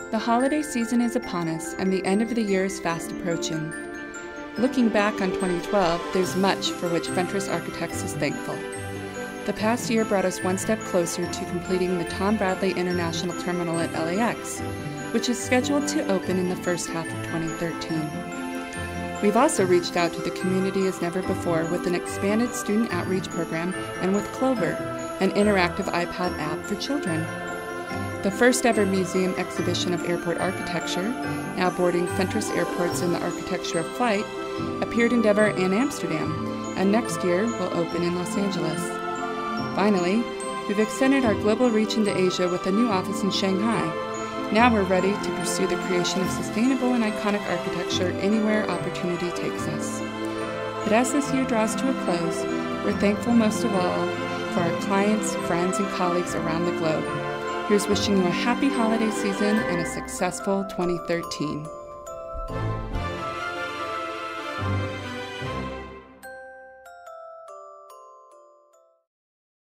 The holiday season is upon us, and the end of the year is fast approaching. Looking back on 2012, there's much for which Fentress Architects is thankful. The past year brought us one step closer to completing the Tom Bradley International Terminal at LAX, which is scheduled to open in the first half of 2013. We've also reached out to the community as never before with an expanded student outreach program and with Clover, an interactive iPad app for children. The first ever museum exhibition of airport architecture, now boarding Fentress airports in the architecture of flight, appeared in Denver and Amsterdam, and next year will open in Los Angeles. Finally, we've extended our global reach into Asia with a new office in Shanghai. Now we're ready to pursue the creation of sustainable and iconic architecture anywhere opportunity takes us. But as this year draws to a close, we're thankful most of all for our clients, friends, and colleagues around the globe. Here's wishing you a happy holiday season and a successful 2013.